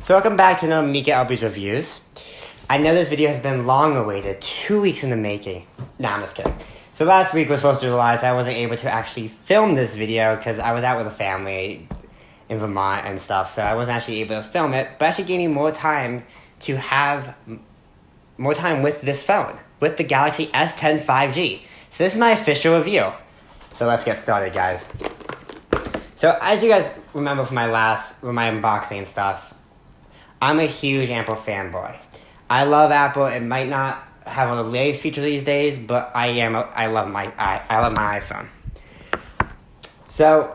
So welcome back to another Mika Albies Reviews. I know this video has been long awaited, 2 weeks in the making. Nah, I'm just kidding. So last week was supposed to realize I wasn't able to actually film this video because I was out with a family in Vermont and stuff, so I wasn't actually able to film it, but actually gave me more time to have more time with this phone, with the Galaxy S10 5G. So this is my official review. So let's get started, guys. So as you guys remember from my unboxing and stuff, I'm a huge Apple fanboy. I love Apple. It might not have all the latest features these days, but I love my iPhone. So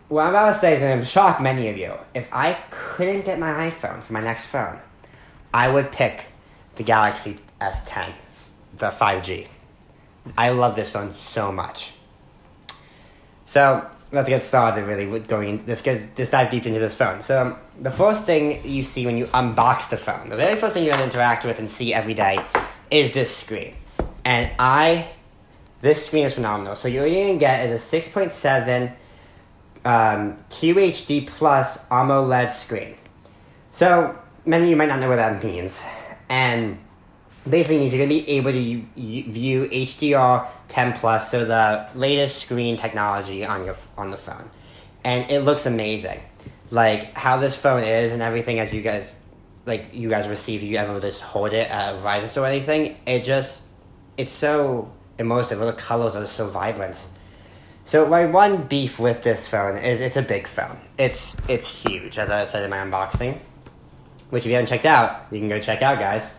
what I'm about to say is going to shock many of you. If I couldn't get my iPhone for my next phone, I would pick the Galaxy S10, the 5G. I love this phone so much. So let's get started really with let's dive deep into this phone. So the first thing you see when you unbox the phone, the very first thing you're going to interact with and see every day is this screen. And this screen is phenomenal. So you're going to get is a 6.7 QHD plus AMOLED screen. So many of you might not know what that means. And basically means you're going to be able to view HDR10+, so the latest screen technology on the phone. And it looks amazing. Like, how this phone is and everything as you guys receive, if you ever just hold it at a Verizon store or anything, it's so immersive. The colors are so vibrant. So my one beef with this phone is it's a big phone. It's huge, as I said in my unboxing, which if you haven't checked out, you can go check out, guys.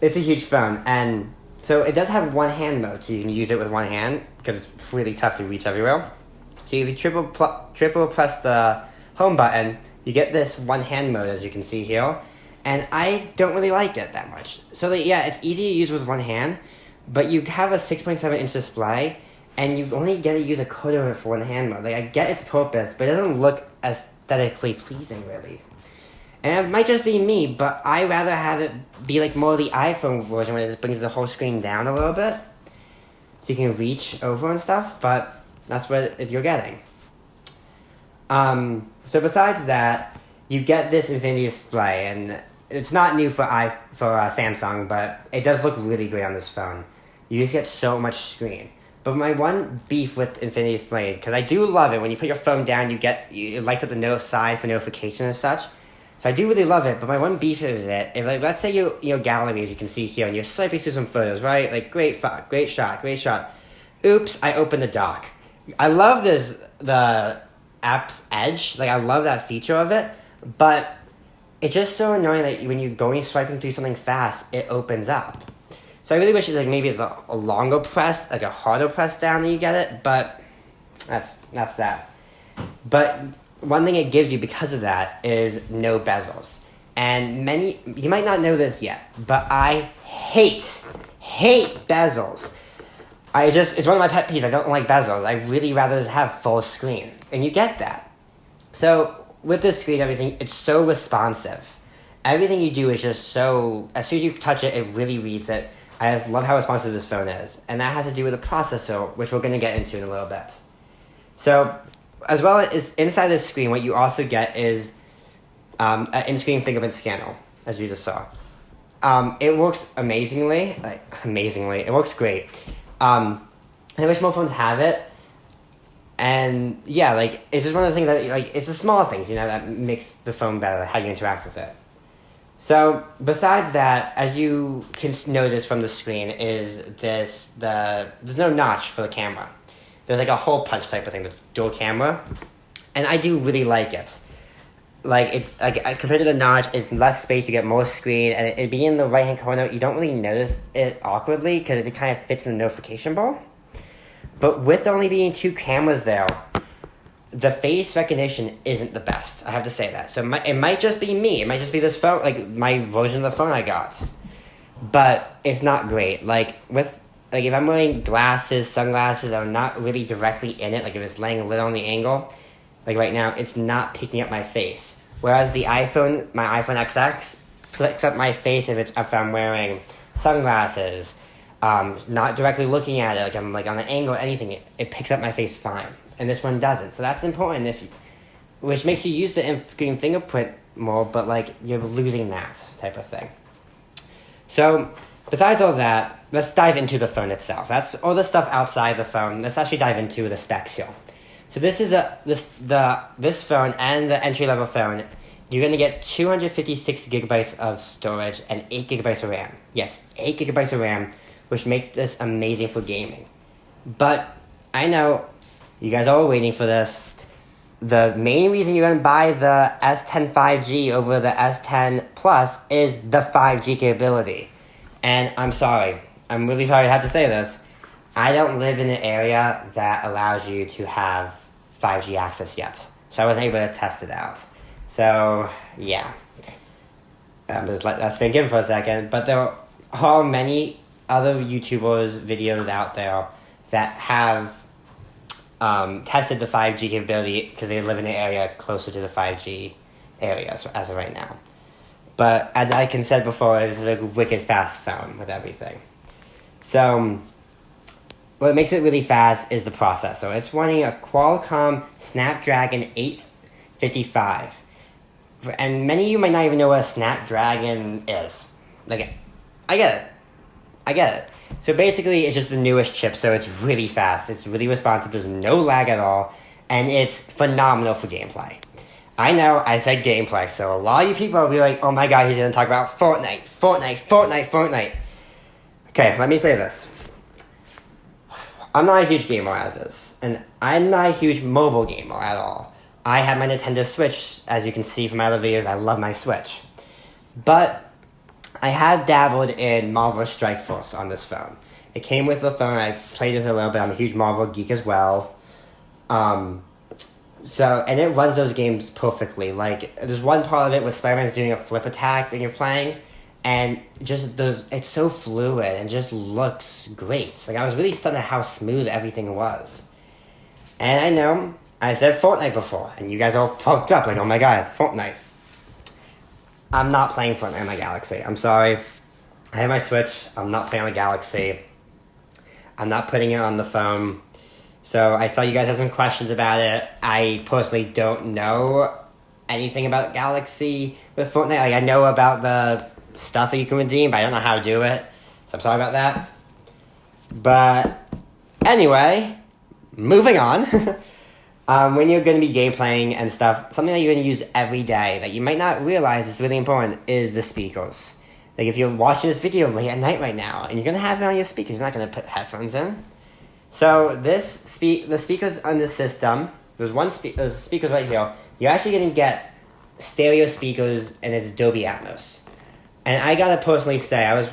It's a huge phone, and so it does have one hand mode, so you can use it with one hand, because it's really tough to reach everywhere. So if you triple press the home button, you get this one hand mode, as you can see here, and I don't really like it that much. So yeah, it's easy to use with one hand, but you have a 6.7 inch display, and you only get to use a quarter of it for one hand mode. Like, I get its purpose, but it doesn't look aesthetically pleasing, really. And it might just be me, but I rather have it be like more the iPhone version where it just brings the whole screen down a little bit, so you can reach over and stuff, but that's what you're getting. So besides that, you get this infinity display, and it's not new for Samsung, but it does look really great on this phone. You just get so much screen. But my one beef with infinity display, because I do love it, when you put your phone down, it lights up the no side for notification and such. So I do really love it, but my one beef is that if, let's say your gallery, as you can see here, and you're swiping through some photos, right? Like, great shot. Oops, I opened the dock. I love the app's edge. Like, I love that feature of it, but it's just so annoying that when you're swiping through something fast, it opens up. So I really wish maybe it's a longer press, like a harder press down that you get it, but that's that. But one thing it gives you because of that is no bezels. And you might not know this yet, but I hate bezels. It's one of my pet peeves. I don't like bezels. I really rather just have full screen. And you get that. So with this screen, everything, it's so responsive. Everything you do is just so, as soon as you touch it, it really reads it. I just love how responsive this phone is. And that has to do with the processor, which we're going to get into in a little bit. So as well as inside this screen, what you also get is an in-screen fingerprint scanner, as you just saw. It works amazingly. It works great. I wish more phones have it. And yeah, it's just one of those things that, it's the small things, that makes the phone better, how you interact with it. So besides that, as you can notice from the screen, is there's no notch for the camera. There's a hole punch type of thing, the dual camera, and I do really like it. It's compared to the notch, it's less space, you get more screen, and it being in the right hand corner, you don't really notice it awkwardly because it kind of fits in the notification bar. But with only being two cameras there, the face recognition isn't the best. I have to say that. So it might just be me. It might just be this phone, my version of the phone I got. But it's not great. If I'm wearing sunglasses, I'm not really directly in it, if it's laying a little on the angle, right now, it's not picking up my face. Whereas my iPhone XX picks up my face if I'm wearing sunglasses, not directly looking at it, I'm on an angle or anything, it picks up my face fine. And this one doesn't. So that's important, which makes you use the in-screen fingerprint more, but like you're losing that type of thing. So besides all that, let's dive into the phone itself. That's all the stuff outside the phone. Let's actually dive into the specs here. So this is this phone and the entry-level phone. You're going to get 256 gigabytes of storage and 8 gigabytes of RAM. Yes, 8 gigabytes of RAM, which make this amazing for gaming. But I know you guys are all waiting for this. The main reason you're going to buy the S10 5G over the S10 Plus is the 5G capability. And I'm sorry. I'm really sorry I have to say this. I don't live in an area that allows you to have 5G access yet. So I wasn't able to test it out. So, yeah. Just let that sink in for a second. But there are many other YouTubers' videos out there that have tested the 5G capability because they live in an area closer to the 5G area as of right now. But as I said before, this is a wicked fast phone with everything. So what makes it really fast is the processor. It's running a Qualcomm Snapdragon 855. And many of you might not even know what a Snapdragon is. Like, I get it. So basically, it's just the newest chip, so it's really fast. It's really responsive. There's no lag at all. And it's phenomenal for gameplay. I know I said gameplay, so a lot of you people will be like, oh my god, he's going to talk about Fortnite. Okay, let me say this. I'm not a huge gamer as is, and I'm not a huge mobile gamer at all. I have my Nintendo Switch, as you can see from my other videos, I love my Switch. But I have dabbled in Marvel Strike Force on this phone. It came with the phone, I played with it a little bit, I'm a huge Marvel geek as well. And it runs those games perfectly. Like, there's one part of it where Spider-Man's doing a flip attack when you're playing, and it's so fluid and just looks great. Like, I was really stunned at how smooth everything was. And I know I said Fortnite before, and you guys all poked up like, oh my god, it's Fortnite. I'm not playing Fortnite on my Galaxy. I'm sorry. I have my Switch. I'm not playing on the Galaxy. I'm not putting it on the phone. So I saw you guys have some questions about it. I personally don't know anything about Galaxy with Fortnite. Like, I know about the stuff that you can redeem, but I don't know how to do it. So I'm sorry about that. But anyway, moving on. When you're going to be game playing and stuff, something that you're going to use every day that you might not realize is really important is the speakers. Like, if you're watching this video late at night right now and you're going to have it on your speakers, you're not going to put headphones in. So the speakers on this system, there's speakers right here. You're actually going to get stereo speakers and it's Dolby Atmos. And I got to personally say, I was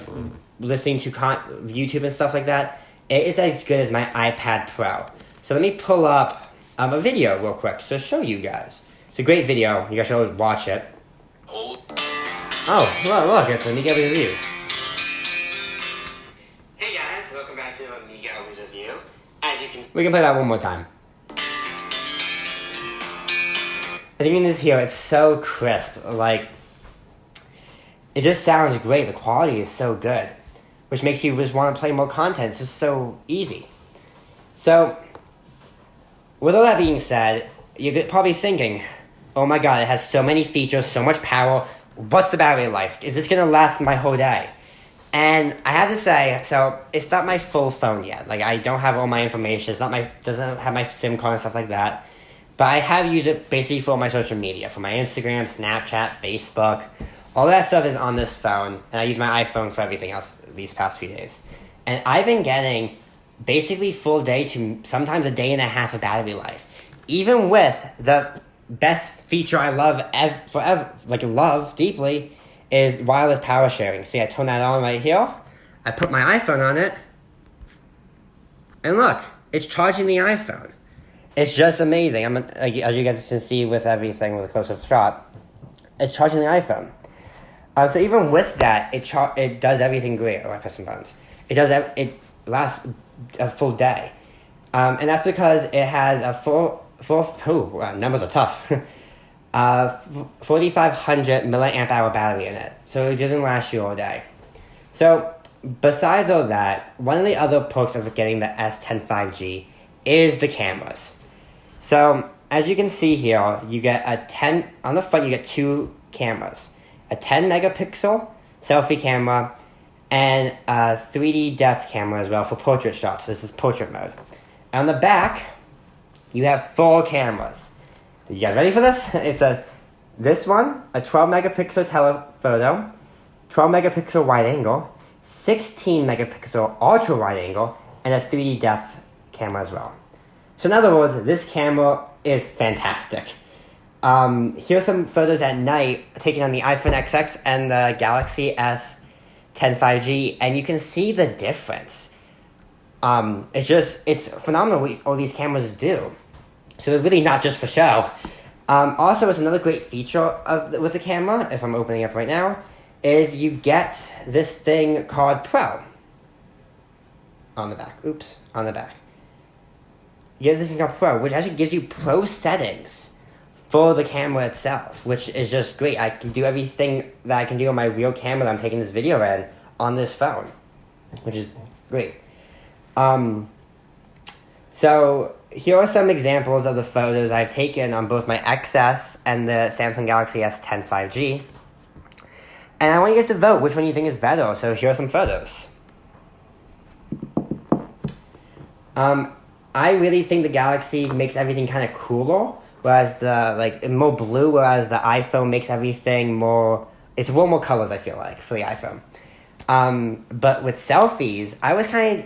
listening to YouTube and stuff like that. It is as good as my iPad Pro. So let me pull up a video real quick to show you guys. It's a great video. You guys should watch it. Oh, look, it's Amiga Reviews. Hey guys, welcome back to Amiga Review. As you can, we can play that one more time. As you can hear, it's so crisp. Like, it just sounds great. The quality is so good, which makes you just want to play more content. It's just so easy. So, with all that being said, you're probably thinking, oh my god, it has so many features, so much power. What's the battery life? Is this going to last my whole day? And I have to say, so it's not my full phone yet. Like, I don't have all my information. Doesn't have my SIM card and stuff like that. But I have used it basically for my social media, for my Instagram, Snapchat, Facebook. All that stuff is on this phone, and I use my iPhone for everything else these past few days. And I've been getting basically full day to sometimes a day and a half of battery life. Even with the best feature I love love deeply is wireless power sharing. See, I turn that on right here. I put my iPhone on it. And look, it's charging the iPhone. It's just amazing. As you guys can see with everything with a close-up shot, it's charging the iPhone. So even with that, it does everything great. Oh, I pressed some buttons. It lasts a full day. And that's because it has a numbers are tough. 4,500 milliamp hour battery in it. So it doesn't last you all day. So besides all that, one of the other perks of getting the S10 5G is the cameras. So as you can see here, you get on the front you get two cameras. A 10 megapixel selfie camera and a 3D depth camera as well for portrait shots. This is portrait mode. On the back, you have 4 cameras. You guys ready for this? It's this one, a 12 megapixel telephoto, 12 megapixel wide angle, 16 megapixel ultra wide angle, and a 3D depth camera as well. So in other words, this camera is fantastic. Here's some photos at night taken on the iPhone XX and the Galaxy S10 5G, and you can see the difference. It's phenomenal what all these cameras do. So they're really not just for show. Also, it's another great feature with the camera, if I'm opening up right now, is you get this thing called Pro. On the back. Oops. On the back. You get this thing called Pro, which actually gives you pro settings for the camera itself, which is just great. I can do everything that I can do on my real camera that I'm taking this video in on this phone, which is great. So here are some examples of the photos I've taken on both my XS and the Samsung Galaxy S10 5G. And I want you guys to vote which one you think is better. So here are some photos. I really think the Galaxy makes everything kind of cooler, whereas more blue, whereas the iPhone makes everything more, it's a little more colors, I feel like, for the iPhone. But with selfies, I was kind of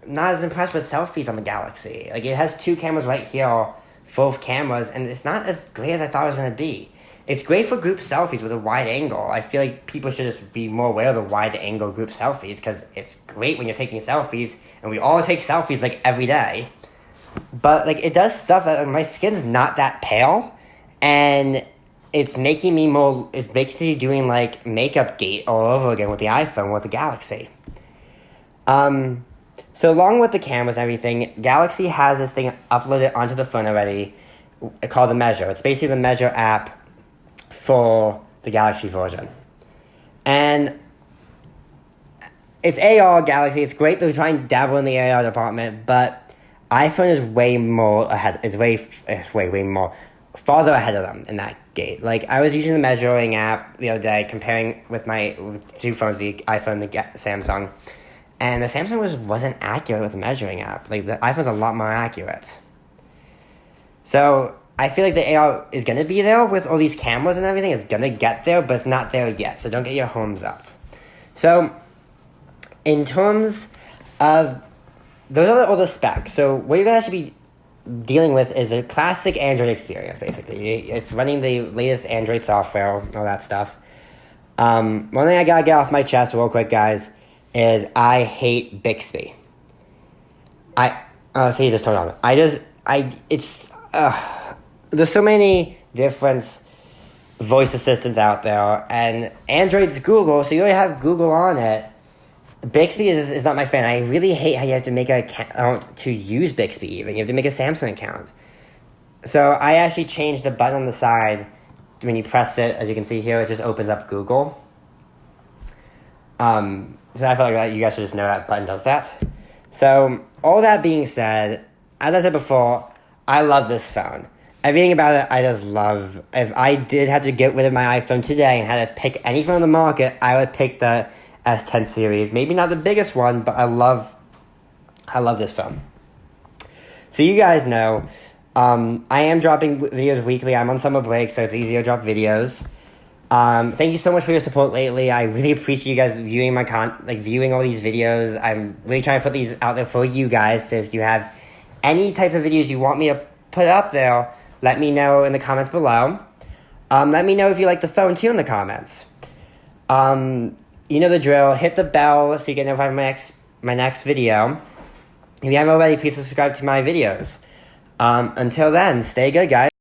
not as impressed with selfies on the Galaxy. Like, it has 2 cameras right here, full of cameras, and it's not as great as I thought it was going to be. It's great for group selfies with a wide angle. I feel like people should just be more aware of the wide angle group selfies, because it's great when you're taking selfies, and we all take selfies, like, every day. But, like, it does stuff that, like, my skin's not that pale, and it's making me more, it's basically doing, like, makeup gate all over again with the iPhone, with the Galaxy. So along with the cameras and everything, Galaxy has this thing uploaded onto the phone already called the Measure. It's basically the Measure app for the Galaxy version. And it's AR Galaxy. It's great that we're trying to dabble in the AR department, but iPhone is way more ahead. Is way more farther ahead of them in that gate. Like, I was using the measuring app the other day, comparing with 2 phones, the iPhone and the Samsung, and the Samsung wasn't accurate with the measuring app. Like, the iPhone's a lot more accurate. So I feel like the AR is going to be there with all these cameras and everything. It's going to get there, but it's not there yet. So don't get your hopes up. So in terms of, those are all the specs. So what you're going to actually be dealing with is a classic Android experience, basically. It's running the latest Android software, all that stuff. One thing I got to get off my chest real quick, guys, is I hate Bixby. So you just turned on. There's so many different voice assistants out there, and Android's Google, so you already have Google on it. Bixby is not my fan. I really hate how you have to make an account to use Bixby even. You have to make a Samsung account. So I actually changed the button on the side. When you press it, as you can see here, it just opens up Google. So I feel like you guys should just know that button does that. So all that being said, as I said before, I love this phone. Everything about it I just love. If I did have to get rid of my iPhone today and had to pick any phone on the market, I would pick the S10 series. Maybe not the biggest one, but I love this phone. So you guys know, I am dropping videos weekly. I'm on summer break, so it's easier to drop videos. Thank you so much for your support lately. I really appreciate you guys viewing viewing all these videos. I'm really trying to put these out there for you guys. So if you have any types of videos you want me to put up there, let me know in the comments below. Let me know if you like the phone too in the comments. You know the drill. Hit the bell so you get notified of my next video. If you haven't already, please subscribe to my videos. Until then, stay good, guys.